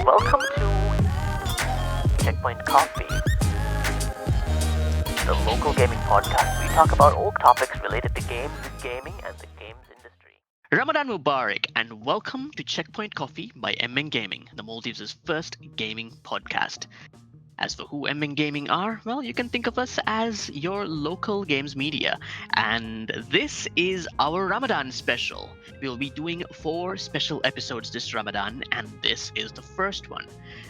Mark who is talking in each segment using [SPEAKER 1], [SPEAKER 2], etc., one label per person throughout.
[SPEAKER 1] Welcome to Checkpoint Coffee, the local gaming podcast. We talk about all topics related to games, gaming, and the games industry.
[SPEAKER 2] Ramadan Mubarak and welcome to Checkpoint Coffee by Emmen Gaming, the Maldives' first gaming podcast. As for who Emmen Gaming are, well, you can think of us as your local games media. And this is our Ramadan special. We'll be doing 4 special episodes this Ramadan, and this is the first one.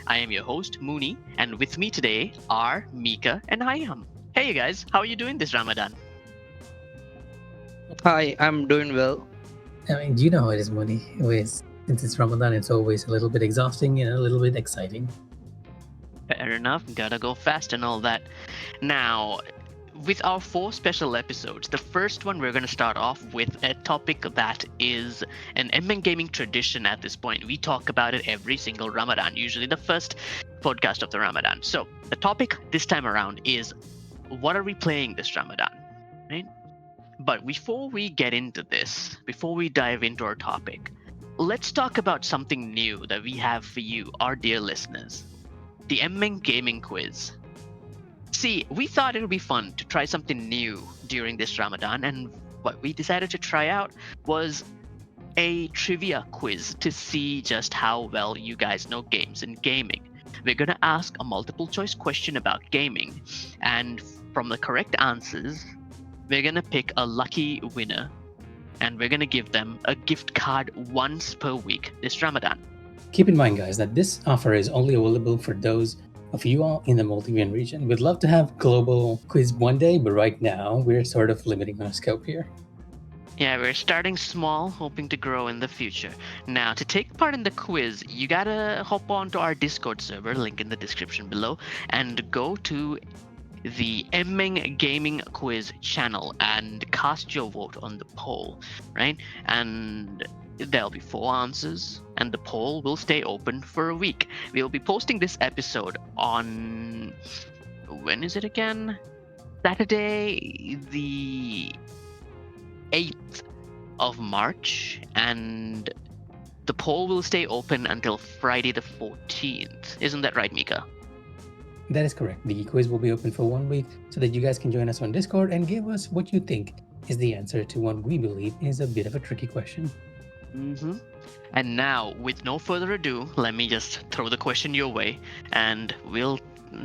[SPEAKER 2] I am your host, Mooney, and with me today are Mika and Hayam. Hey, you guys, how are you doing this Ramadan?
[SPEAKER 3] Hi, I'm doing well.
[SPEAKER 4] I mean, do you know how it is, Mooney? Since it's Ramadan, it's always a little bit exhausting and a little bit exciting.
[SPEAKER 2] Fair enough, gotta go fast and all that. Now, with our 4 special episodes, the first one we're going to start off with a topic that is an Emmen Gaming tradition at this point. We talk about it every single Ramadan, usually the first podcast of the Ramadan. So, the topic this time around is, what are we playing this Ramadan? Right? But before we get into this, before we dive into our topic, let's talk about something new that we have for you, our dear listeners. The Emmen Gaming Quiz. See, we thought it would be fun to try something new during this Ramadan, and what we decided to try out was a trivia quiz to see just how well you guys know games and gaming. We're going to ask a multiple choice question about gaming, and from the correct answers, we're going to pick a lucky winner, and we're going to give them a gift card once per week this Ramadan.
[SPEAKER 4] Keep in mind, guys, that this offer is only available for those of you all in the Maldivian region. We'd love to have global quiz one day, but right now we're sort of limiting our scope here.
[SPEAKER 2] Yeah, we're starting small, hoping to grow in the future. Now, to take part in the quiz, you gotta hop onto our Discord server, link in the description below, and go to the Emmen Gaming Quiz channel and cast your vote on the poll, right? And there'll be 4 answers, and the poll will stay open for a week. We'll be posting this episode on... when is it again? Saturday, the 8th of March, and the poll will stay open until Friday the 14th. Isn't that right, Mika?
[SPEAKER 4] That is correct. The quiz will be open for 1 week so that you guys can join us on Discord and give us what you think is the answer to what we believe is a bit of a tricky question.
[SPEAKER 2] Mm-hmm. And now, with no further ado, let me just throw the question your way, and we'll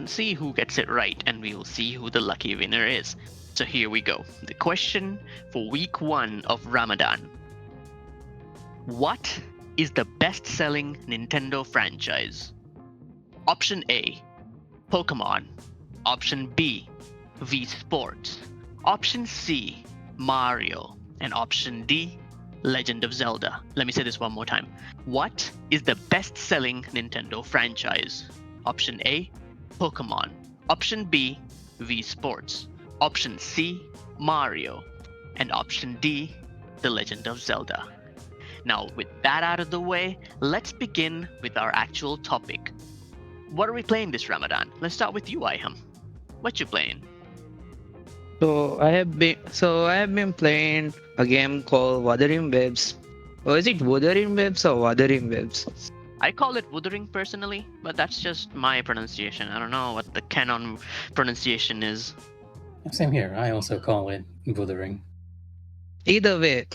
[SPEAKER 2] see who gets it right, and we'll see who the lucky winner is. So here we go. The question for week 1 of Ramadan. What is the best-selling Nintendo franchise? Option A, Pokemon. Option B, Wii Sports. Option C, Mario. And option D, Legend of Zelda. Let me say this one more time. What is the best-selling Nintendo franchise? Option A, Pokemon. Option B, Wii Sports. Option C, Mario. And option D, The Legend of Zelda. Now, with that out of the way, let's begin with our actual topic. What are we playing this Ramadan? Let's start with you, Iham. What you playing?
[SPEAKER 3] So I have been playing a game called Wuthering Waves. Or is it Wuthering Waves or Wuthering Waves?
[SPEAKER 2] I call it Wuthering personally, but that's just my pronunciation. I don't know what the canon pronunciation is.
[SPEAKER 4] Same here. I also call it Wuthering.
[SPEAKER 3] Either way,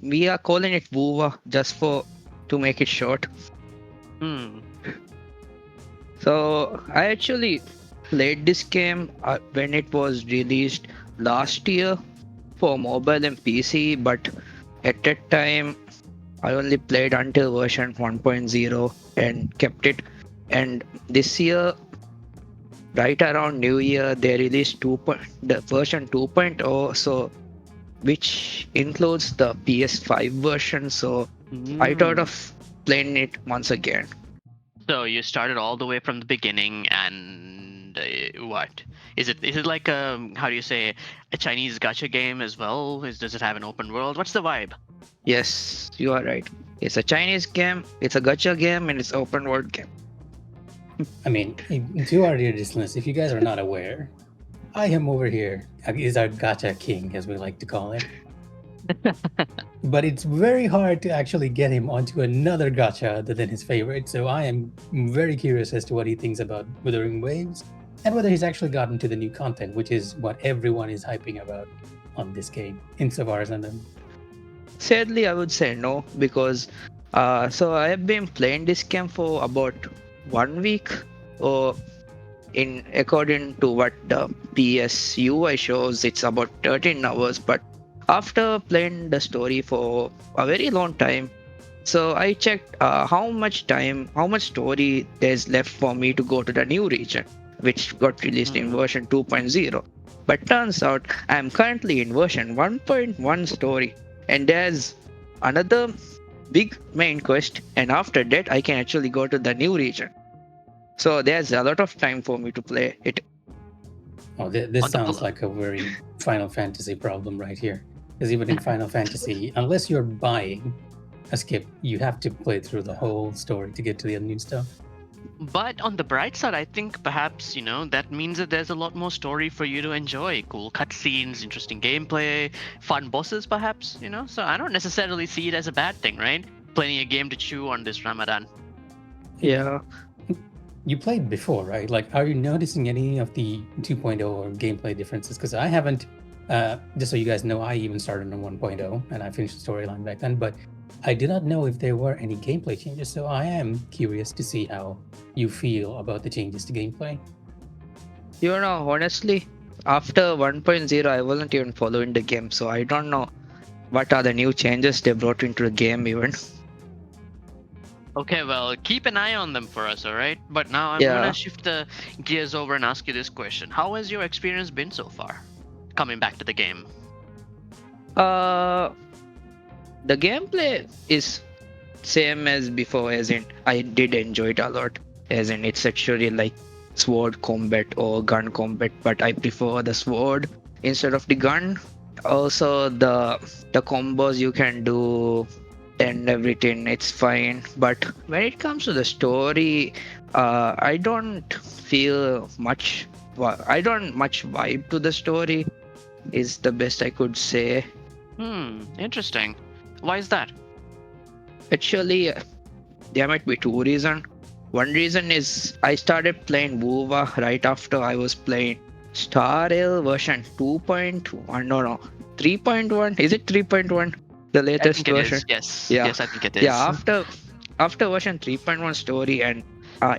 [SPEAKER 3] we are calling it Wuva just to make it short. So I actually played this game when it was released last year for mobile and PC, but at that time I only played until version 1.0 and kept it. And this year, right around New Year, they released the version 2.0, so which includes the PS5 version. So I thought of playing it once again.
[SPEAKER 2] So you started all the way from the beginning, and what is it? Is it like how do you say, a Chinese gacha game as well? Does it have an open world? What's the vibe?
[SPEAKER 3] Yes, you are right. It's a Chinese game, it's a gacha game, and it's open world game.
[SPEAKER 4] I mean, to our dear listeners, if you guys are not aware, I am over here is our gacha king, as we like to call it. But it's very hard to actually get him onto another gacha other than his favorite. So I am very curious as to what he thinks about Wuthering Waves and whether he's actually gotten to the new content, which is what everyone is hyping about on this game, insofar as I know.
[SPEAKER 3] Sadly, I would say no because so I have been playing this game for about 1 week, or in according to what the PSUI shows, it's about 13 hours. But after playing the story for a very long time, so I checked how much story there's left for me to go to the new region, which got released in version 2.0. But turns out I'm currently in version 1.1 story, and there's another big main quest, and after that I can actually go to the new region. So there's a lot of time for me to play it.
[SPEAKER 4] Oh, this sounds like a very Final Fantasy problem right here. Because even in Final Fantasy, unless you're buying a skip, you have to play through the whole story to get to the new stuff.
[SPEAKER 2] But on the bright side, I think perhaps, that means that there's a lot more story for you to enjoy. Cool cutscenes, interesting gameplay, fun bosses, perhaps, So I don't necessarily see it as a bad thing, right? Plenty of game to chew on this Ramadan.
[SPEAKER 3] Yeah.
[SPEAKER 4] You played before, right? Like, are you noticing any of the 2.0 or gameplay differences? Because I haven't, just so you guys know, I even started on 1.0 and I finished the storyline back then, but I did not know if there were any gameplay changes. So I am curious to see how you feel about the changes to gameplay.
[SPEAKER 3] Honestly, after 1.0, I wasn't even following the game, so I don't know what are the new changes they brought into the game even.
[SPEAKER 2] Okay, well, keep an eye on them for us, all right? But now I'm going to shift the gears over and ask you this question. How has your experience been so far, coming back to the game?
[SPEAKER 3] The gameplay is same as before, as in I did enjoy it a lot, as in it's actually like sword combat or gun combat, but I prefer the sword instead of the gun. Also, the combos you can do and everything, it's fine. But when it comes to the story, I don't feel much. I don't much vibe to the story. Is the best I could say.
[SPEAKER 2] Interesting. Why is that?
[SPEAKER 3] Actually, there might be two reasons. One reason is I started playing WoWa right after I was playing Star Rail version 2.1. No, 3.1. Is it 3.1? The latest version?
[SPEAKER 2] Is. Yes.
[SPEAKER 3] Yeah.
[SPEAKER 2] Yes, I think it is.
[SPEAKER 3] Yeah, after version 3.1 story, and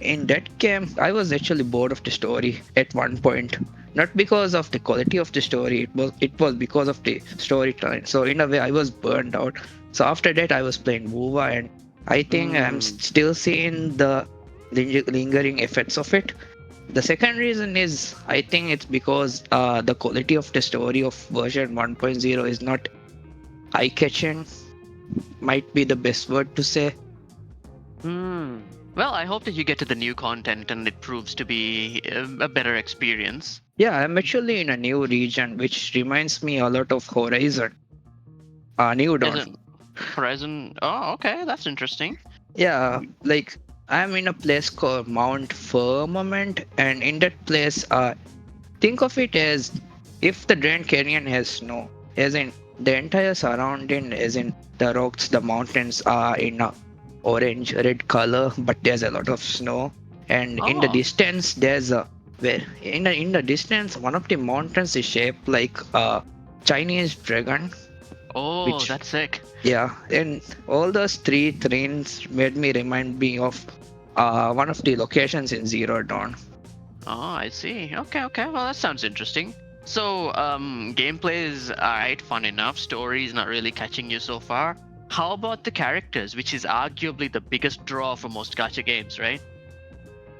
[SPEAKER 3] in that game, I was actually bored of the story at one point. Not because of the quality of the story, it was because of the storyline. So in a way, I was burned out. So after that, I was playing WoWa, and I think I'm still seeing the lingering effects of it. The second reason is I think it's because the quality of the story of version 1.0 is not eye-catching. Might be the best word to say.
[SPEAKER 2] Well, I hope that you get to the new content and it proves to be a better experience.
[SPEAKER 3] Yeah, I'm actually in a new region, which reminds me a lot of Horizon. New Dawn.
[SPEAKER 2] Horizon. Oh, okay, that's interesting.
[SPEAKER 3] Yeah, like I'm in a place called Mount Firmament, and in that place, think of it as if the Grand Canyon has snow, as in the entire surrounding, as in the rocks, the mountains are in a orange red color, but there's a lot of snow, and in the distance there's a in the distance one of the mountains is shaped like a Chinese dragon.
[SPEAKER 2] That's sick.
[SPEAKER 3] Yeah, and all those three things made me remind me of one of the locations in Zero Dawn.
[SPEAKER 2] Oh, I see. Okay. Well, that sounds interesting. So, gameplay is alright, fun enough. Story is not really catching you so far. How about the characters, which is arguably the biggest draw for most gacha games, right?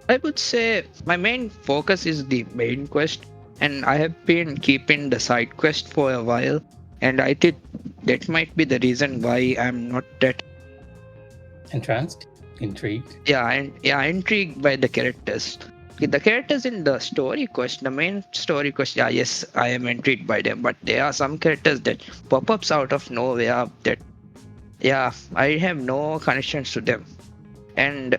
[SPEAKER 3] I would say my main focus is the main quest, and I have been keeping the side quest for a while, and I think that might be the reason why I'm not that
[SPEAKER 4] entranced, intrigued.
[SPEAKER 3] Intrigued by the characters. The characters in the story quest, the main story quest, yes, I am intrigued by them, but there are some characters that pop ups out of nowhere that I have no connections to them. And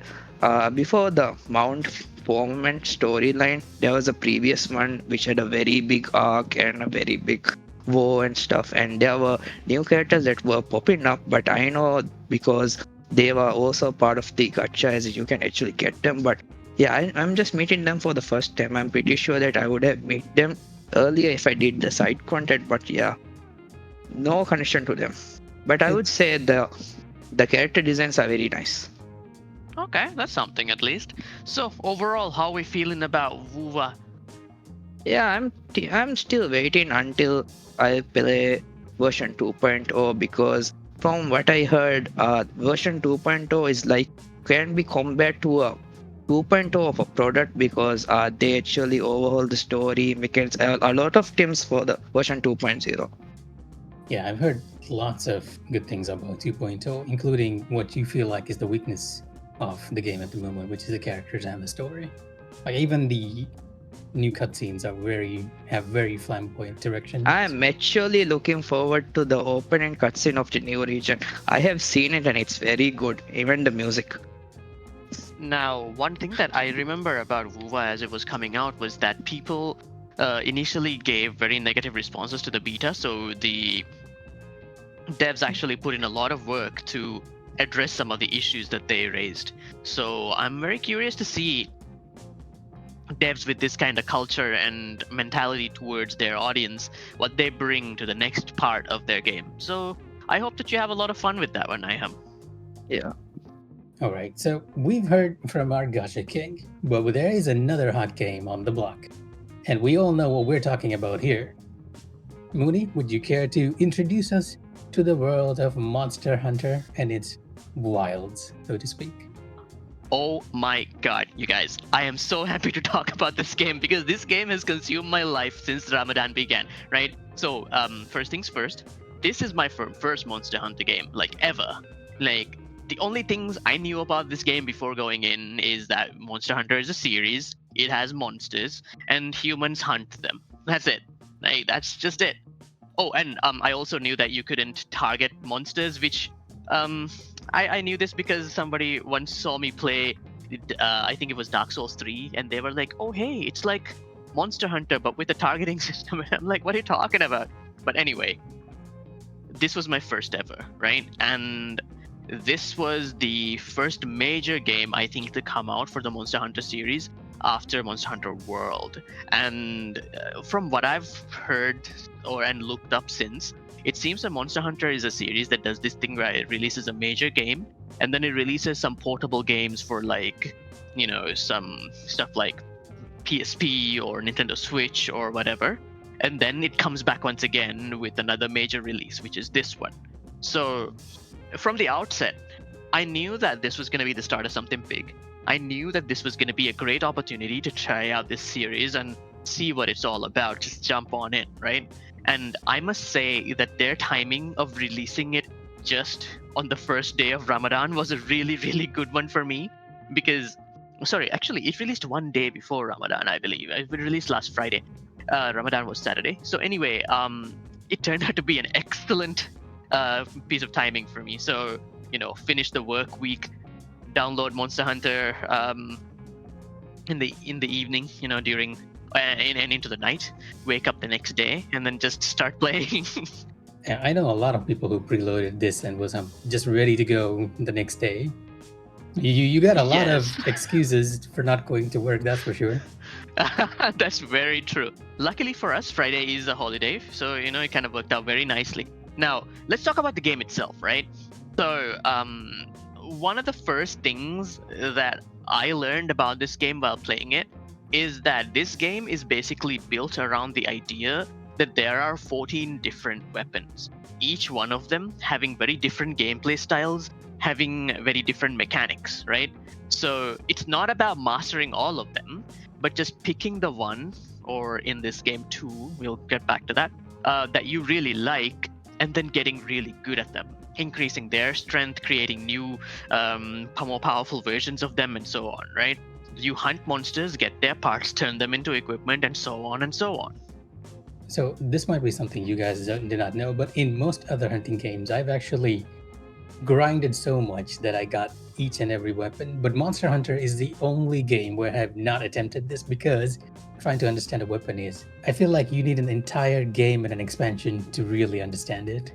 [SPEAKER 3] before the Mount Firmament storyline, there was a previous one which had a very big arc and a very big WoW and stuff, and there were new characters that were popping up, but I know because they were also part of the gacha as you can actually get them. But yeah, I'm just meeting them for the first time. I'm pretty sure that I would have met them earlier if I did the side content, but yeah, no connection to them. But I would say the character designs are very nice.
[SPEAKER 2] Okay, that's something at least. So overall, how are we feeling about Wuva?
[SPEAKER 3] Yeah, I'm still waiting until I play version 2.0 because from what I heard, version 2.0 is like can be compared to a 2.0 of a product because they actually overhaul the story, mechanics, a lot of things for the version 2.0.
[SPEAKER 4] Yeah, I've heard lots of good things about 2.0, including what you feel like is the weakness of the game at the moment, which is the characters and the story. Like even the new cutscenes have very flamboyant direction.
[SPEAKER 3] I am actually looking forward to the opening cutscene of the new region. I have seen it and it's very good, even the music.
[SPEAKER 2] Now, one thing that I remember about Wuva as it was coming out was that people initially gave very negative responses to the beta, so the devs actually put in a lot of work to address some of the issues that they raised. So I'm very curious to see devs with this kind of culture and mentality towards their audience, what they bring to the next part of their game. So I hope that you have a lot of fun with that one, Iham.
[SPEAKER 3] Yeah.
[SPEAKER 4] All right, so we've heard from our Gacha King, but there is another hot game on the block, and we all know what we're talking about here. Mooney, would you care to introduce us to the world of Monster Hunter and its wilds, so to speak?
[SPEAKER 2] Oh my god, you guys. I am so happy to talk about this game because this game has consumed my life since Ramadan began, right? So, first things first, this is my first Monster Hunter game, like ever. Like, the only things I knew about this game before going in is that Monster Hunter is a series, it has monsters, and humans hunt them. That's it. Like, that's just it. Oh, and I also knew that you couldn't target monsters, which I knew this because somebody once saw me play. I think it was Dark Souls 3, and they were like, "Oh, hey, it's like Monster Hunter, but with a targeting system." And I'm like, "What are you talking about?" But anyway, this was my first ever, right? And this was the first major game I think to come out for the Monster Hunter series after Monster Hunter World. And from what I've heard and looked up since, it seems that Monster Hunter is a series that does this thing where it releases a major game and then it releases some portable games for like, some stuff like PSP or Nintendo Switch or whatever. And then it comes back once again with another major release, which is this one. So from the outset, I knew that this was going to be the start of something big. I knew that this was going to be a great opportunity to try out this series and see what it's all about. Just jump on it, right? And I must say that their timing of releasing it just on the first day of Ramadan was a really, really good one for me. Because, sorry, actually, it released one day before Ramadan, I believe. It released last Friday. Ramadan was Saturday. So anyway, it turned out to be an excellent piece of timing for me. So, finish the work week, download Monster Hunter in the evening, during and into the night, wake up the next day, and then just start playing.
[SPEAKER 4] Yeah, I know a lot of people who preloaded this and was just ready to go the next day. You got a lot of excuses for not going to work, that's for sure.
[SPEAKER 2] That's very true. Luckily for us, Friday is a holiday, so it kind of worked out very nicely. Now, let's talk about the game itself, right? So, one of the first things that I learned about this game while playing it is that this game is basically built around the idea that there are 14 different weapons, each one of them having very different gameplay styles, having very different mechanics, right? So it's not about mastering all of them, but just picking the one, or in this game two, we'll get back to that, that you really like, and then getting really good at them, increasing their strength, creating new, more powerful versions of them, and so on, right? You hunt monsters, get their parts, turn them into equipment, and so on and so on.
[SPEAKER 4] So this might be something you guys did not know, but in most other hunting games, I've actually grinded so much that I got each and every weapon, but Monster Hunter is the only game where I have not attempted this because trying to understand a weapon is, I feel like you need an entire game and an expansion to really understand it.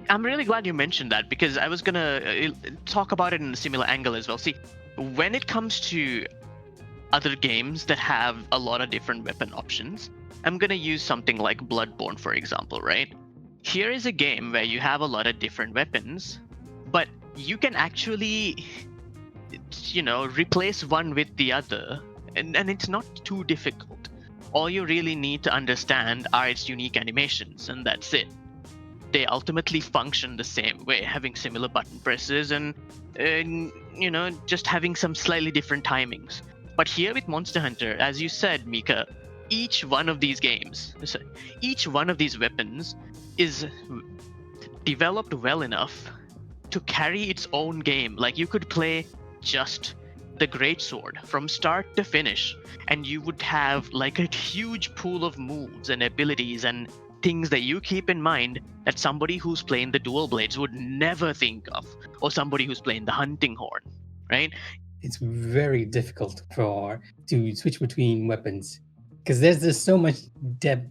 [SPEAKER 2] I'm really glad you mentioned that because I was gonna talk about it in a similar angle as well. See, when it comes to other games that have a lot of different weapon options, I'm gonna use something like Bloodborne, for example, right? Here is a game where you have a lot of different weapons, but you can actually, replace one with the other, and it's not too difficult. All you really need to understand are its unique animations, and that's it. They ultimately function the same way, having similar button presses and just having some slightly different timings. But here with Monster Hunter, as you said, Mika, each one of these weapons is developed well enough to carry its own game. Like you could play just the greatsword from start to finish, and you would have like a huge pool of moves and abilities and things that you keep in mind that somebody who's playing the dual blades would never think of, or somebody who's playing the hunting horn, right?
[SPEAKER 4] It's very difficult to switch between weapons because there's so much depth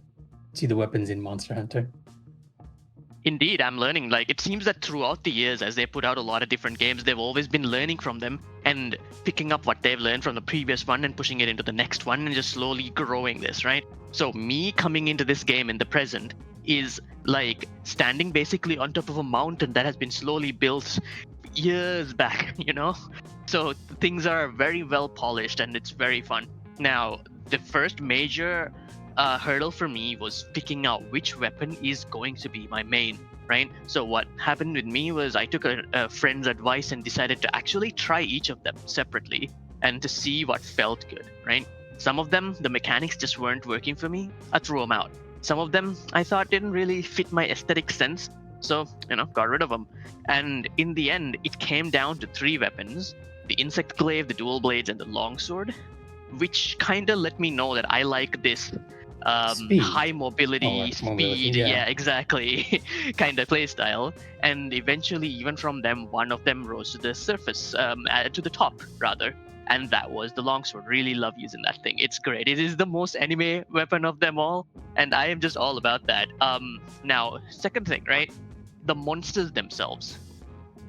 [SPEAKER 4] to the weapons in Monster Hunter.
[SPEAKER 2] Indeed, I'm learning. Like, it seems that throughout the years, as they put out a lot of different games, they've always been learning from them and picking up what they've learned from the previous one and pushing it into the next one and just slowly growing this, right? So me coming into this game in the present is like standing basically on top of a mountain that has been slowly built years back, So things are very well polished and it's very fun. Now, the first major hurdle for me was picking out which weapon is going to be my main, right? So what happened with me was I took a friend's advice and decided to actually try each of them separately and to see what felt good, right? Some of them, the mechanics just weren't working for me. I threw them out. Some of them I thought didn't really fit my aesthetic sense, so got rid of them. And in the end, it came down to 3 weapons: the insect glaive, the dual blades, and the longsword, which kind of let me know that I like this high mobility, speed, yeah exactly, kind of play style. And eventually, even from them, one of them rose to the surface, to the top rather, and that was the longsword. Really love using that thing. It's great. It is the most anime weapon of them all, and I am just all about that. Now, second thing, right? The monsters themselves.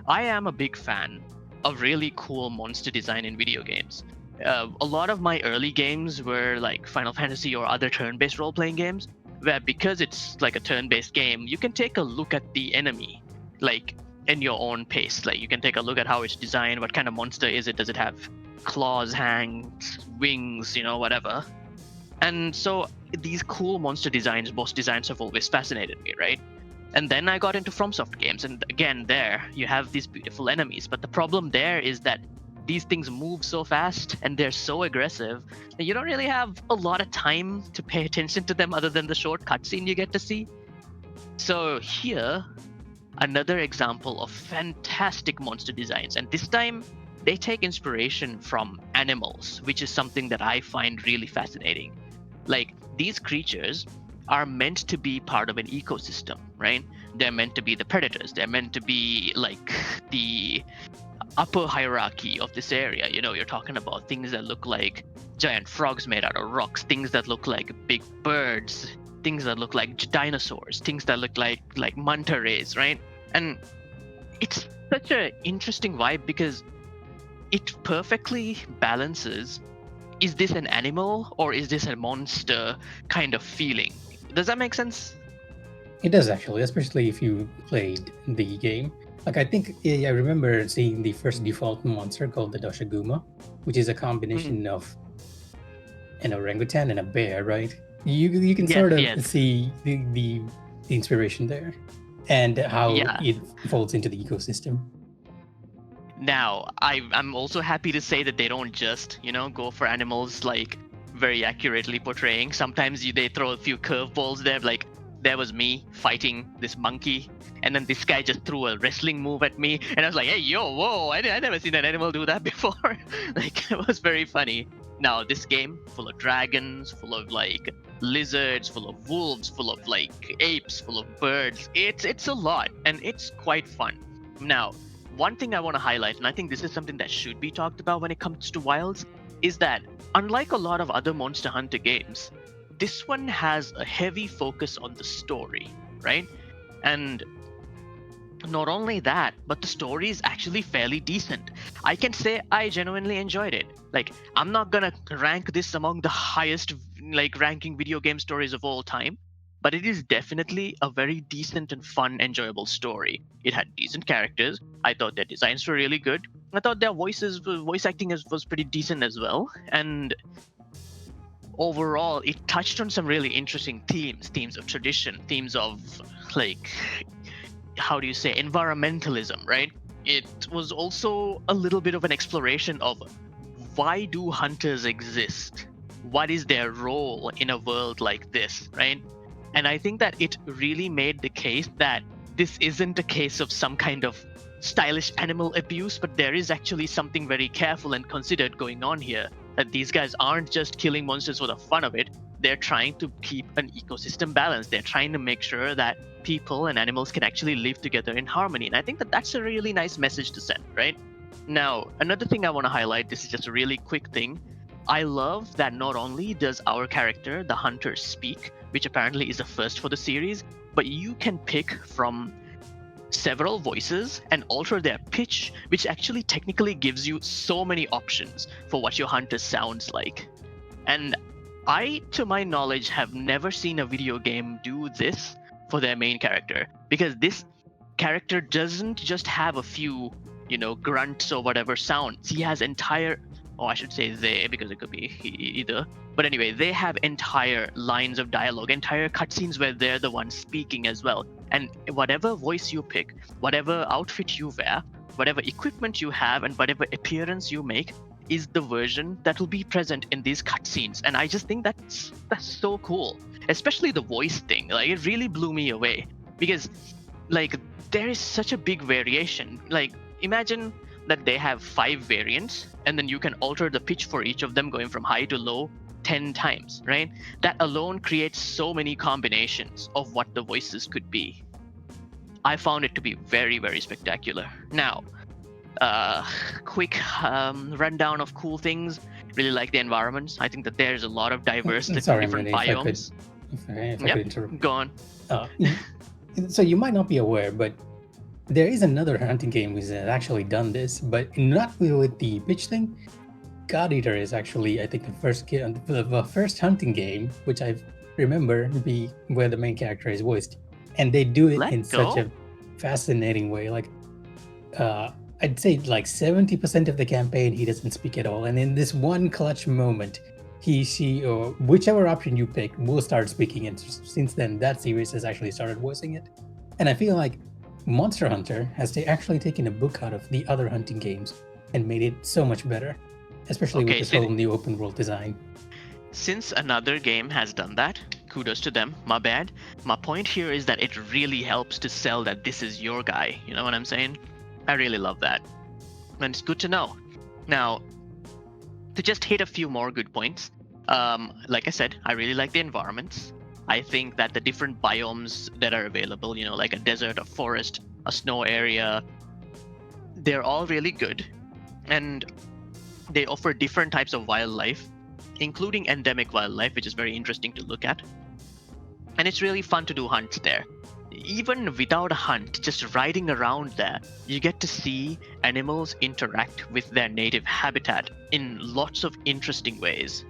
[SPEAKER 2] I am a big fan of really cool monster design in video games. A lot of my early games were like Final Fantasy or other turn-based role-playing games, where because it's like a turn-based game, you can take a look at the enemy, like in your own pace. Like you can take a look at how it's designed, what kind of monster is it, does it have claws, hands, wings, whatever. And so these cool monster designs, boss designs have always fascinated me, right? And then I got into FromSoft games, and again, there you have these beautiful enemies. But the problem there is that these things move so fast and they're so aggressive that you don't really have a lot of time to pay attention to them other than the short cutscene you get to see. So here, another example of fantastic monster designs, and this time they take inspiration from animals, which is something that I find really fascinating. Like, these creatures are meant to be part of an ecosystem, right? They're meant to be the predators. They're meant to be like the upper hierarchy of this area. You're talking about things that look like giant frogs made out of rocks, things that look like big birds, things that look like dinosaurs, things that look like manta rays, right? And it's such an interesting vibe because it perfectly balances, is this an animal or is this a monster kind of feeling? Does that make sense?
[SPEAKER 4] It does actually, especially if you played the game. Like, I think I remember seeing the first default monster called the Doshiguma, which is a combination of an orangutan and a bear, right? You can sort of see the inspiration there and how it folds into the ecosystem.
[SPEAKER 2] Now, I'm also happy to say that they don't just, go for animals like very accurately portraying. Sometimes they throw a few curveballs there, like there was me fighting this monkey, and then this guy just threw a wrestling move at me, and I was like, hey, yo, whoa, I never seen an animal do that before. Like, it was very funny. Now, this game, full of dragons, full of like lizards, full of wolves, full of like apes, full of birds, it's a lot, and it's quite fun. Now, one thing I want to highlight, and I think this is something that should be talked about when it comes to Wilds, is that unlike a lot of other Monster Hunter games, this one has a heavy focus on the story, right? And not only that, but the story is actually fairly decent. I can say I genuinely enjoyed it. Like, I'm not gonna rank this among the highest ranking video game stories of all time, but it is definitely a very decent and fun, enjoyable story. It had decent characters. I thought their designs were really good. I thought their voice acting was pretty decent as well. And overall, it touched on some really interesting themes of tradition, themes of like, how do you say, environmentalism, right? It was also a little bit of an exploration of why do hunters exist? What is their role in a world like this, right? And I think that it really made the case that this isn't a case of some kind of stylish animal abuse, but there is actually something very careful and considered going on here. That these guys aren't just killing monsters for the fun of it. They're trying to keep an ecosystem balance. They're trying to make sure that people and animals can actually live together in harmony. And I think that that's a really nice message to send, right? Now, another thing I want to highlight, this is just a really quick thing. I love that not only does our character, the hunter, speak, which apparently is a first for the series, but you can pick from several voices and alter their pitch, which actually technically gives you so many options for what your hunter sounds like. And I, to my knowledge, have never seen a video game do this for their main character, because this character doesn't just have a few, grunts or whatever sounds. He has entire, I should say they, because it could be either. But anyway, they have entire lines of dialogue, entire cutscenes where they're the ones speaking as well. And whatever voice you pick, whatever outfit you wear, whatever equipment you have, and whatever appearance you make is the version that will be present in these cutscenes. And I just think that's so cool. Especially the voice thing. Like, it really blew me away. Because, there is such a big variation. Imagine that they have 5 variants, and then you can alter the pitch for each of them, going from high to low 10 times, right? That alone creates so many combinations of what the voices could be. I found it to be very, very spectacular. Now, quick rundown of cool things. Really like the environments. I think that there's a lot of diverse different
[SPEAKER 4] Manny,
[SPEAKER 2] biomes.
[SPEAKER 4] If I could interrupt.
[SPEAKER 2] Go on.
[SPEAKER 4] So you might not be aware, but there is another hunting game which has actually done this, but not with the pitch thing. God Eater is actually, I think, the first hunting game which I remember to be where the main character is voiced, and they do it in such a fascinating way. I'd say 70% of the campaign he doesn't speak at all, and in this one clutch moment, he, she, or whichever option you pick will start speaking. And since then, that series has actually started voicing it. And I feel like Monster Hunter has actually taken a book out of the other hunting games and made it so much better, especially with this whole new open world design.
[SPEAKER 2] Since another game has done that, kudos to them, my bad. My point here is that it really helps to sell that this is your guy. You know what I'm saying? I really love that. And it's good to know. Now, to just hit a few more good points, like I said, I really like the environments. I think that the different biomes that are available, like a desert, a forest, a snow area, they're all really good. And they offer different types of wildlife, including endemic wildlife, which is very interesting to look at. And it's really fun to do hunts there. Even without a hunt, just riding around there, you get to see animals interact with their native habitat in lots of interesting ways.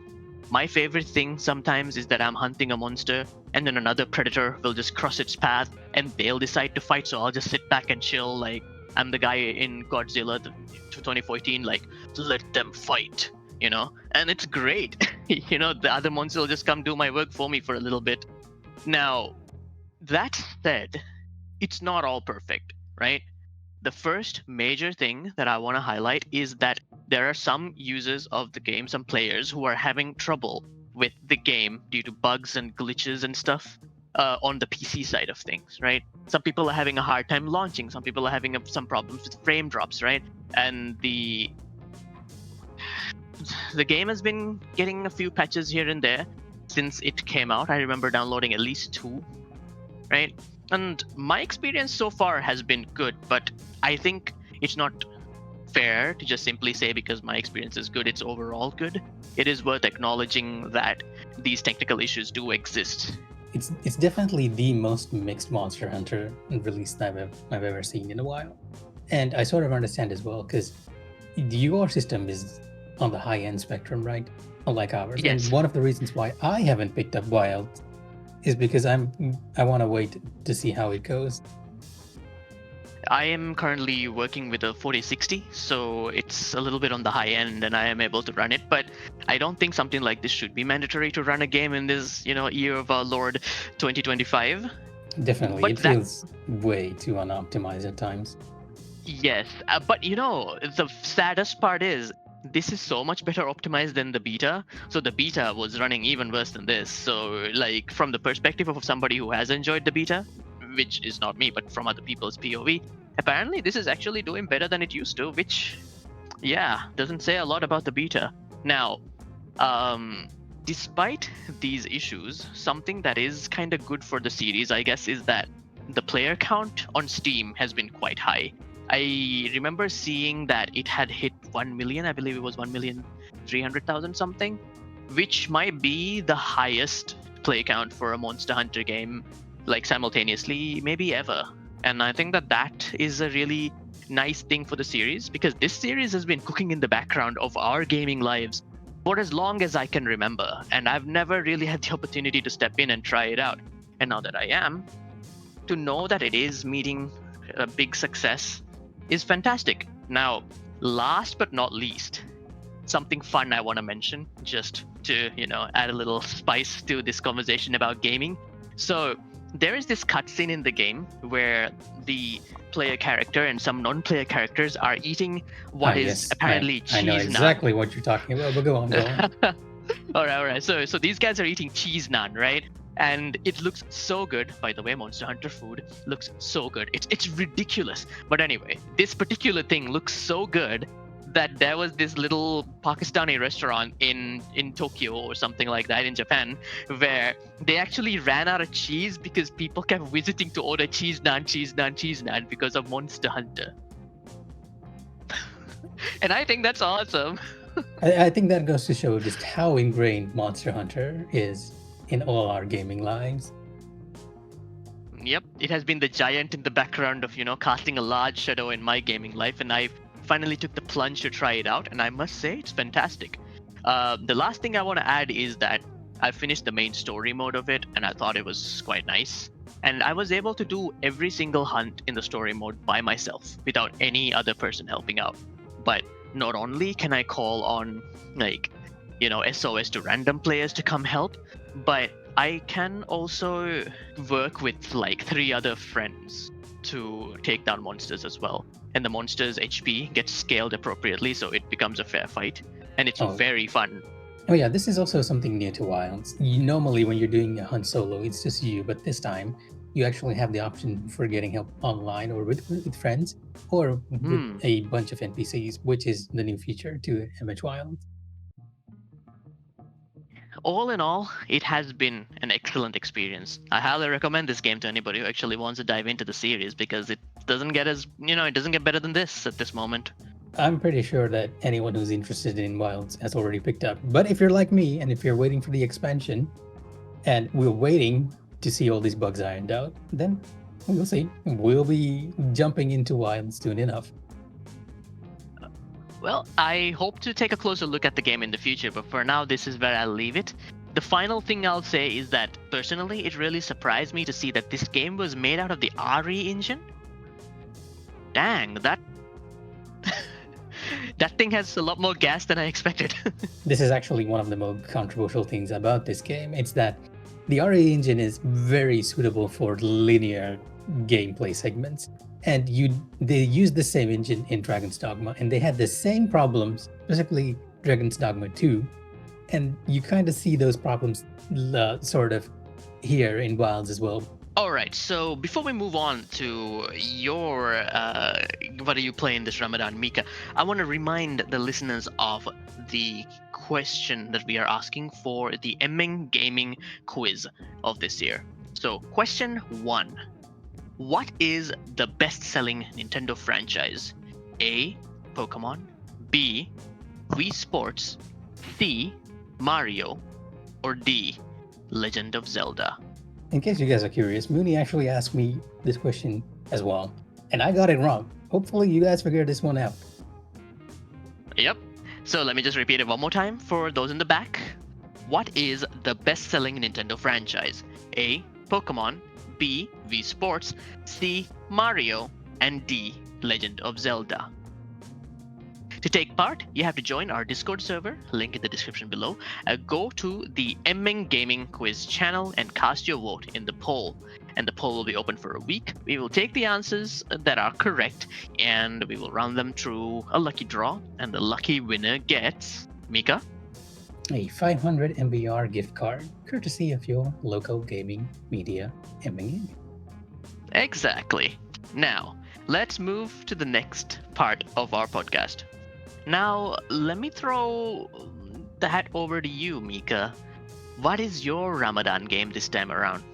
[SPEAKER 2] My favorite thing sometimes is that I'm hunting a monster and then another predator will just cross its path and they'll decide to fight, so I'll just sit back and chill like I'm the guy in Godzilla 2014, let them fight, and it's great. The other monster will just come do my work for me for a little bit. Now, that said, it's not all perfect, right? The first major thing that I want to highlight is that there are some users of the game, some players who are having trouble with the game due to bugs and glitches and stuff on the PC side of things, right? Some people are having a hard time launching. Some people are having some problems with frame drops, right? And the game has been getting a few patches here and there since it came out. I remember downloading at least 2. Right? And my experience so far has been good, but I think it's not fair to just simply say because my experience is good, it's overall good. It is worth acknowledging that these technical issues do exist.
[SPEAKER 4] It's definitely the most mixed Monster Hunter release that I've ever seen in a while, and I sort of understand as well because the UR system is on the high end spectrum, right? Unlike ours.
[SPEAKER 2] Yes.
[SPEAKER 4] And one of the reasons why I haven't picked up Wild is because I want to wait to see how it goes.
[SPEAKER 2] I am currently working with a 4060, so it's a little bit on the high end and I am able to run it, but I don't think something like this should be mandatory to run a game in this, year of our Lord 2025.
[SPEAKER 4] Definitely,
[SPEAKER 2] But
[SPEAKER 4] it feels way too unoptimized at times.
[SPEAKER 2] Yes, but the saddest part is this is so much better optimized than the beta. So the beta was running even worse than this. So like from the perspective of somebody who has enjoyed the beta, which is not me, but from other people's POV, apparently this is actually doing better than it used to, which, yeah, doesn't say a lot about the beta. Now, despite these issues, something that is kind of good for the series, I guess, is that the player count on Steam has been quite high. I remember seeing that it had hit 1 million. I believe it was 1,300,000 something, which might be the highest play count for a Monster Hunter game, like simultaneously, maybe ever. And I think that is a really nice thing for the series, because this series has been cooking in the background of our gaming lives for as long as I can remember, and I've never really had the opportunity to step in and try it out. And now that I am, to know that it is meeting a big success is fantastic. Now, last but not least, something fun I want to mention, just to add a little spice to this conversation about gaming. So there is this cutscene in the game where the player character and some non-player characters are eating what is
[SPEAKER 4] yes,
[SPEAKER 2] apparently cheese
[SPEAKER 4] I know
[SPEAKER 2] naan.
[SPEAKER 4] exactly what you're talking about, but go on.
[SPEAKER 2] All right. So these guys are eating cheese naan, right? And it looks so good. By the way, Monster Hunter food looks so good. It's ridiculous. But anyway, this particular thing looks so good that there was this little Pakistani restaurant in Tokyo or something like that in Japan, where they actually ran out of cheese because people kept visiting to order cheese naan because of Monster Hunter. And I think that's awesome.
[SPEAKER 4] I think that goes to show just how ingrained Monster Hunter is in all our gaming lives.
[SPEAKER 2] Yep, it has been the giant in the background of, casting a large shadow in my gaming life, and I finally took the plunge to try it out, and I must say it's fantastic. The last thing I want to add is that I finished the main story mode of it, and I thought it was quite nice. And I was able to do every single hunt in the story mode by myself, without any other person helping out. But not only can I call on, SOS to random players to come help, but I can also work with 3 other friends to take down monsters as well. And the monsters' HP gets scaled appropriately, so it becomes a fair fight. And it's very fun.
[SPEAKER 4] Oh yeah, this is also something new to Wilds. Normally when you're doing a hunt solo, it's just you, but this time you actually have the option for getting help online or with friends, or with a bunch of NPCs, which is the new feature to MH Wilds.
[SPEAKER 2] All in all, it has been an excellent experience. I highly recommend this game to anybody who actually wants to dive into the series, because it doesn't get it doesn't get better than this at this moment.
[SPEAKER 4] I'm pretty sure that anyone who's interested in Wilds has already picked up. But if you're like me, and if you're waiting for the expansion, and we're waiting to see all these bugs ironed out, then we'll see. We'll be jumping into Wilds soon enough.
[SPEAKER 2] Well, I hope to take a closer look at the game in the future, but for now, this is where I'll leave it. The final thing I'll say is that, personally, it really surprised me to see that this game was made out of the RE engine. Dang, that thing has a lot more gas than I expected.
[SPEAKER 4] This is actually one of the more controversial things about this game. It's that the RE engine is very suitable for linear gameplay segments. And they used the same engine in Dragon's Dogma, and they had the same problems, specifically Dragon's Dogma 2. And you kind of see those problems sort of here in Wilds as well.
[SPEAKER 2] All right, so before we move on to your what are you playing this Ramadan, Mika, I want to remind the listeners of the question that we are asking for the Emmen Gaming Quiz of this year. So question 1. What is the best-selling Nintendo franchise? A. Pokemon, B. Wii Sports, C. Mario, or D. Legend of Zelda?
[SPEAKER 4] In case you guys are curious, Mooney actually asked me this question as well, and I got it wrong. Hopefully, you guys figure this one out.
[SPEAKER 2] Yep. So let me just repeat it one more time for those in the back. What is the best-selling Nintendo franchise? A. Pokemon, B. Wii Sports, C. Mario, and D. Legend of Zelda. To take part, you have to join our Discord server, link in the description below. Go to the Emmen Gaming Quiz channel and cast your vote in the poll. And the poll will be open for a week. We will take the answers that are correct and we will run them through a lucky draw. And the lucky winner gets... Mika?
[SPEAKER 4] A 500 MBR gift card, courtesy of your local gaming media, Emmen Gaming.
[SPEAKER 2] Exactly. Now, let's move to the next part of our podcast. Now, let me throw the hat over to you, Mika. What is your Ramadan game this time around?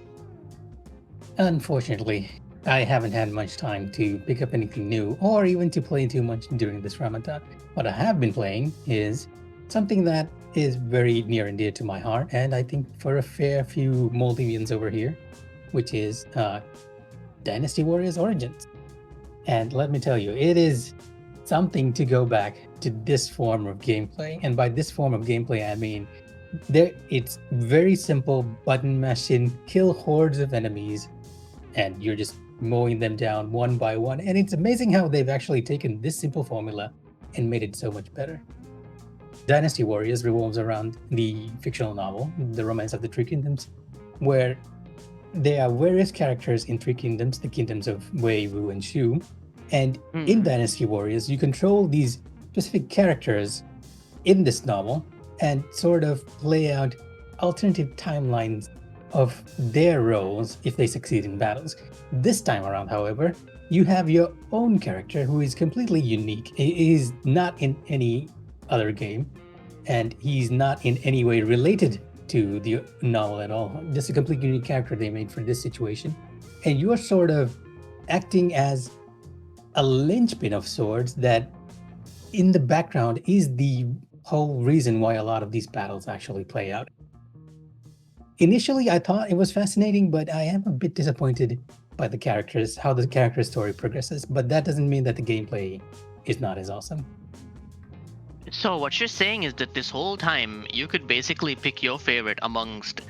[SPEAKER 4] Unfortunately, I haven't had much time to pick up anything new or even to play too much during this Ramadan. What I have been playing is something that is very near and dear to my heart, and I think for a fair few Maldivians over here, which is Dynasty Warriors Origins. And let me tell you, it is something to go back to this form of gameplay. And by this form of gameplay, I mean it's very simple button mashing, kill hordes of enemies, and you're just mowing them down one by one. And it's amazing how they've actually taken this simple formula and made it so much better. Dynasty Warriors revolves around the fictional novel, The Romance of the Three Kingdoms, where there are various characters in three kingdoms, the kingdoms of Wei, Wu, and Shu. And in Dynasty Warriors, you control these specific characters in this novel and sort of play out alternative timelines of their roles if they succeed in battles. This time around, however, you have your own character who is completely unique. He is not in any other game, and he's not in any way related to the novel at all. Just a completely unique character they made for this situation. And you are sort of acting as a linchpin of sorts that in the background is the whole reason why a lot of these battles actually play out. Initially, I thought it was fascinating, but I am a bit disappointed by the characters, how the character story progresses, but that doesn't mean that the gameplay is not as awesome.
[SPEAKER 2] So what you're saying is that this whole time you could basically pick your favorite amongst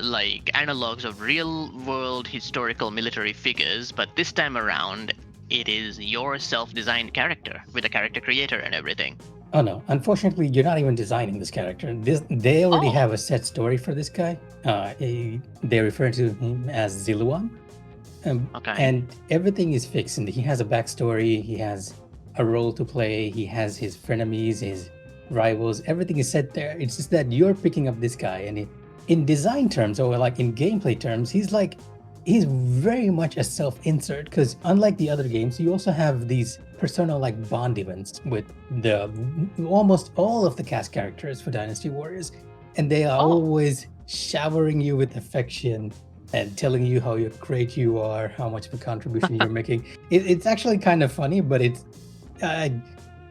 [SPEAKER 2] like analogs of real world historical military figures, but this time around it is your self-designed character with a character creator and everything.
[SPEAKER 4] Oh no, unfortunately you're not even designing this character. They already have a set story for this guy. They refer to him as Ziluan.
[SPEAKER 2] Okay.
[SPEAKER 4] And everything is fixed, and he has a backstory, he has a role to play, he has his frenemies, his rivals, everything is set there. It's just that you're picking up this guy, and in design terms, or like in gameplay terms, he's very much a self-insert, because unlike the other games, you also have these persona-like bond events with the almost all of the cast characters for Dynasty Warriors, and they are always showering you with affection and telling you how great you are, how much of a contribution you're making. It's actually kind of funny, but I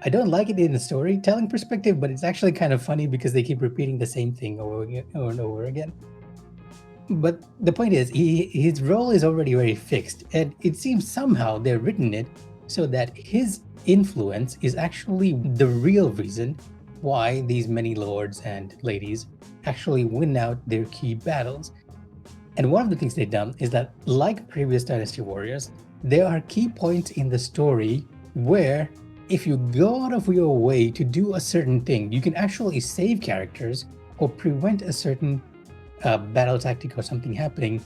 [SPEAKER 4] don't like it in the storytelling perspective, but it's actually kind of funny because they keep repeating the same thing over and over again. But the point is, his role is already very fixed, and it seems somehow they've written it so that his influence is actually the real reason why these many lords and ladies actually win out their key battles. And one of the things they've done is that, like previous Dynasty Warriors, there are key points in the story where if you go out of your way to do a certain thing, you can actually save characters or prevent a certain battle tactic or something happening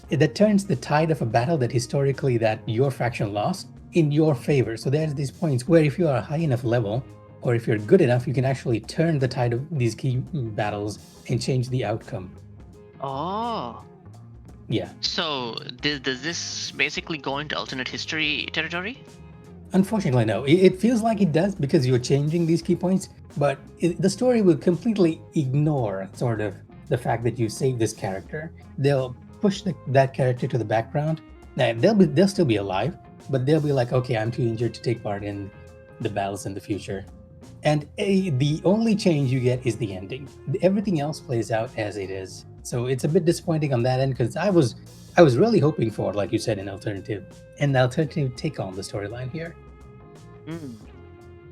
[SPEAKER 4] that turns the tide of a battle that historically that your faction lost in your favor. So there's these points where if you are a high enough level, or if you're good enough, you can actually turn the tide of these key battles and change the outcome.
[SPEAKER 2] Oh.
[SPEAKER 4] Yeah.
[SPEAKER 2] So does this basically go into alternate history territory?
[SPEAKER 4] Unfortunately, no. It feels like it does because you're changing these key points, but the story will completely ignore sort of the fact that you save this character. They'll push that character to the background. Now, they'll still be alive, but they'll be like, okay, I'm too injured to take part in the battles in the future. And the only change you get is the ending. Everything else plays out as it is. So it's a bit disappointing on that end because I was really hoping for, like you said, an alternative take on the storyline here.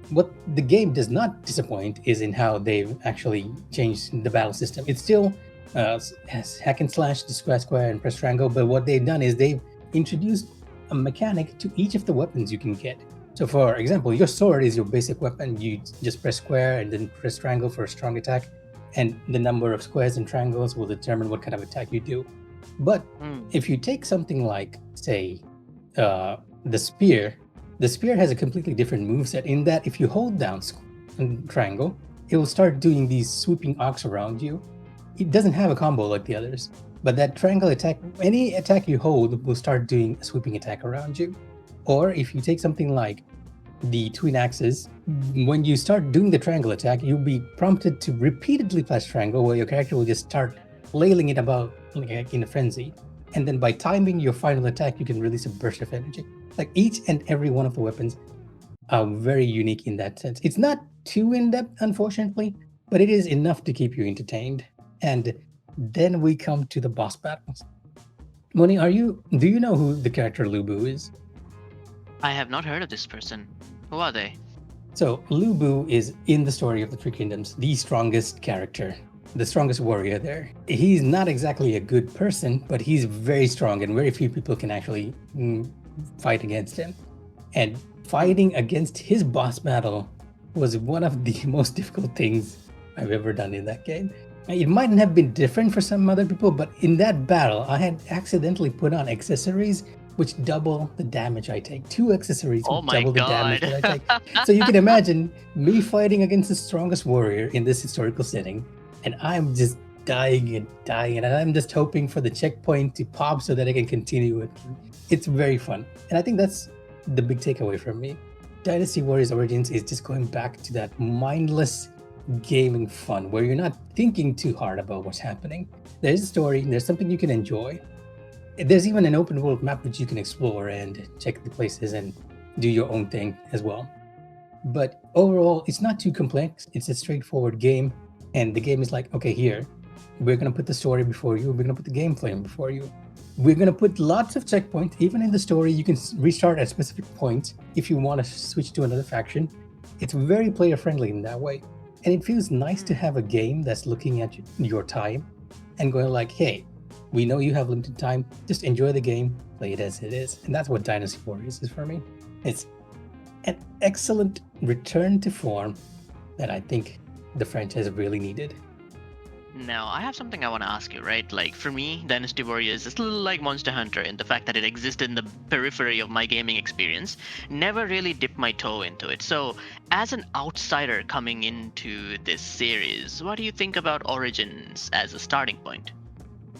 [SPEAKER 4] What the game does not disappoint is in how they've actually changed the battle system. It's still has hack and slash, square, and press triangle, but what they've done is they've introduced a mechanic to each of the weapons you can get. So for example, your sword is your basic weapon. You just press square and then press triangle for a strong attack, and the number of squares and triangles will determine what kind of attack you do. But if you take something like, say, the spear has a completely different moveset in that if you hold down triangle, it will start doing these swooping arcs around you. It doesn't have a combo like the others, but that triangle attack, any attack you hold will start doing a swooping attack around you. Or if you take something like the twin axes, when you start doing the triangle attack, you'll be prompted to repeatedly press triangle where your character will just start flailing it about like in a frenzy. And then by timing your final attack, you can release a burst of energy. Like each and every one of the weapons are very unique in that sense. It's not too in-depth, unfortunately, but it is enough to keep you entertained. And then we come to the boss battles. Moni, do you know who the character Lubu is?
[SPEAKER 2] I have not heard of this person. Who are they?
[SPEAKER 4] So Lubu is, in the story of the Three Kingdoms, the strongest character, the strongest warrior there. He's not exactly a good person, but he's very strong and very few people can actually fight against him. And fighting against his boss battle was one of the most difficult things I've ever done in that game. It mightn't have been different for some other people, but in that battle, I had accidentally put on accessories which double the damage I take. 2 accessories which double the damage that I take. So you can imagine me fighting against the strongest warrior in this historical setting, and I'm just dying, and I'm just hoping for the checkpoint to pop so that I can continue it. It's very fun. And I think that's the big takeaway from me. Dynasty Warriors Origins is just going back to that mindless gaming fun where you're not thinking too hard about what's happening. There's a story, there's something you can enjoy. There's even an open world map which you can explore and check the places and do your own thing as well. But overall, it's not too complex. It's a straightforward game. And the game is like, okay, here, we're going to put the story before you. We're going to put the gameplay before you. We're going to put lots of checkpoints. Even in the story, you can restart at specific points if you want to switch to another faction. It's very player friendly in that way. And it feels nice to have a game that's looking at your time and going like, hey, we know you have limited time. Just enjoy the game, play it as it is. And that's what Dynasty Warriors is for me. It's an excellent return to form that I think the franchise really needed.
[SPEAKER 2] Now, I have something I want to ask you, right? Like, for me, Dynasty Warriors is a little like Monster Hunter in the fact that it exists in the periphery of my gaming experience. Never really dipped my toe into it. So, as an outsider coming into this series, what do you think about Origins as a starting point?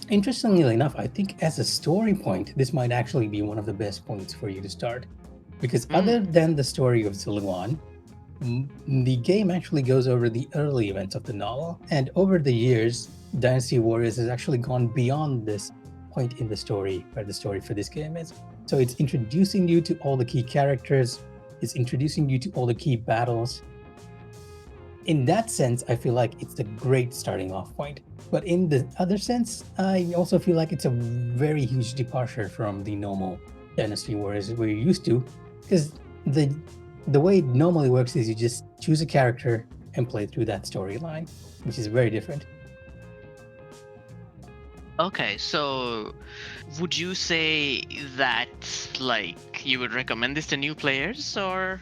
[SPEAKER 4] Interestingly enough, I think as a story point, this might actually be one of the best points for you to start. Because other than the story of Zuluan, the game actually goes over the early events of the novel, and over the years, Dynasty Warriors has actually gone beyond this point in the story where the story for this game is. So it's introducing you to all the key characters, it's introducing you to all the key battles. In that sense, I feel like it's a great starting off point. But in the other sense, I also feel like it's a very huge departure from the normal Dynasty Warriors we're used to, because the way it normally works is you just choose a character and play through that storyline, which is very different.
[SPEAKER 2] Okay, so would you say that like you would recommend this to new players, or?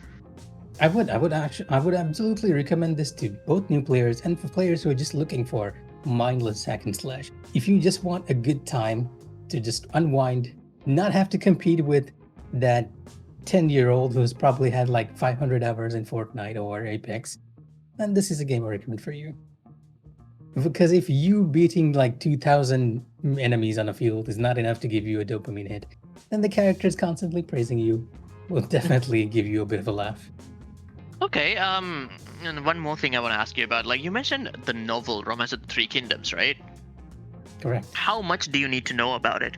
[SPEAKER 4] I would absolutely recommend this to both new players and for players who are just looking for mindless hack and slash. If you just want a good time to just unwind, not have to compete with that 10-year-old who's probably had like 500 hours in Fortnite or Apex, then this is a game I recommend for you. Because if you beating like 2,000 enemies on a field is not enough to give you a dopamine hit, then the characters constantly praising you will definitely give you a bit of a laugh.
[SPEAKER 2] Okay, and one more thing I want to ask you about. Like, you mentioned the novel Romance of the Three Kingdoms, right?
[SPEAKER 4] Correct.
[SPEAKER 2] How much do you need to know about it?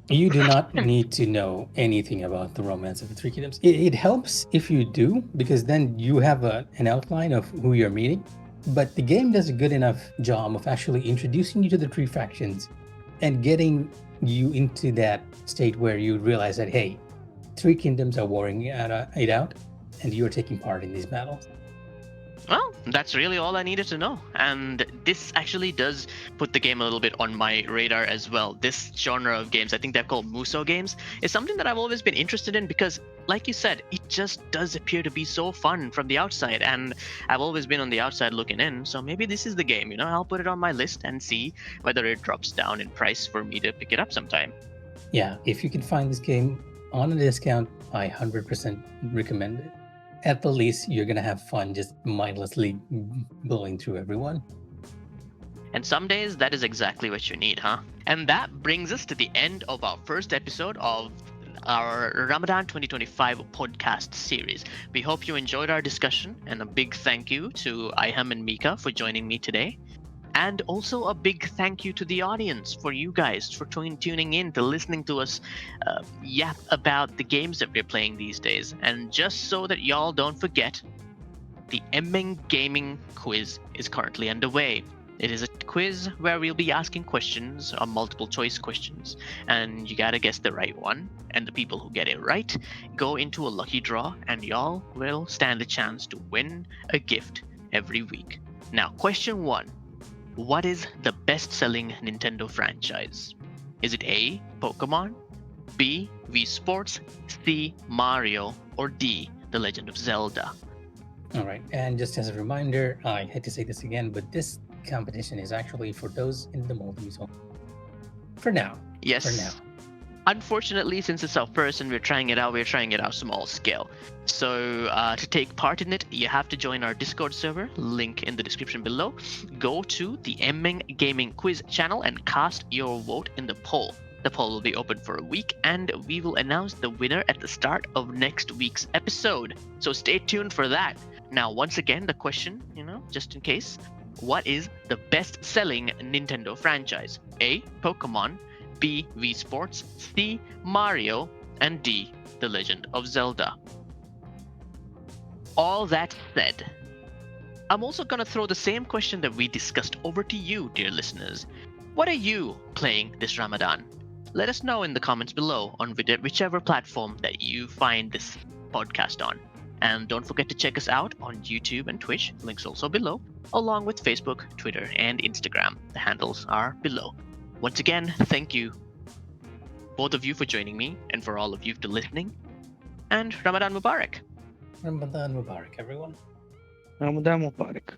[SPEAKER 4] You do not need to know anything about the Romance of the Three Kingdoms. It helps if you do, because then you have an outline of who you're meeting. But the game does a good enough job of actually introducing you to the three factions and getting you into that state where you realize that, hey, three kingdoms are warring it out, and you're taking part in these battles.
[SPEAKER 2] Well, that's really all I needed to know. And this actually does put the game a little bit on my radar as well. This genre of games, I think they're called Muso games, is something that I've always been interested in because, like you said, it just does appear to be so fun from the outside. And I've always been on the outside looking in. So maybe this is the game, I'll put it on my list and see whether it drops down in price for me to pick it up sometime.
[SPEAKER 4] Yeah, if you can find this game on a discount, I 100% recommend it. At the least, you're going to have fun just mindlessly blowing through everyone.
[SPEAKER 2] And some days, that is exactly what you need, huh? And that brings us to the end of our first episode of our Ramadan 2025 podcast series. We hope you enjoyed our discussion, and a big thank you to Iham and Mika for joining me today. And also a big thank you to the audience for you guys for tuning in to listening to us yap about the games that we're playing these days. And just so that y'all don't forget, the Emmen Gaming Quiz is currently underway. It is a quiz where we'll be asking questions, multiple choice questions, and you gotta guess the right one. And the people who get it right go into a lucky draw, and y'all will stand a chance to win a gift every week. Now, question 1. What is the best-selling Nintendo franchise? Is it A, Pokemon, B, Wii Sports, C, Mario, or D, The Legend of Zelda?
[SPEAKER 4] All right, and just as a reminder, I hate to say this again, but this competition is actually for those in the Maldives only. For now.
[SPEAKER 2] Yes.
[SPEAKER 4] For now.
[SPEAKER 2] Unfortunately, since it's our first and we're trying it out small scale. So to take part in it, you have to join our Discord server, link in the description below. Go to the Emmen Gaming Quiz channel and cast your vote in the poll. The poll will be open for a week, and we will announce the winner at the start of next week's episode. So stay tuned for that. Now, once again, the question, just in case, what is the best-selling Nintendo franchise? A, Pokemon, B, Wii Sports, C, Mario, and D, The Legend of Zelda. All that said, I'm also going to throw the same question that we discussed over to you, dear listeners. What are you playing this Ramadan? Let us know in the comments below on whichever platform that you find this podcast on. And don't forget to check us out on YouTube and Twitch, links also below, along with Facebook, Twitter, and Instagram. The handles are below. Once again, thank you, both of you, for joining me, and for all of you for listening. And Ramadan Mubarak.
[SPEAKER 4] Ramadan Mubarak, everyone.
[SPEAKER 3] Ramadan Mubarak.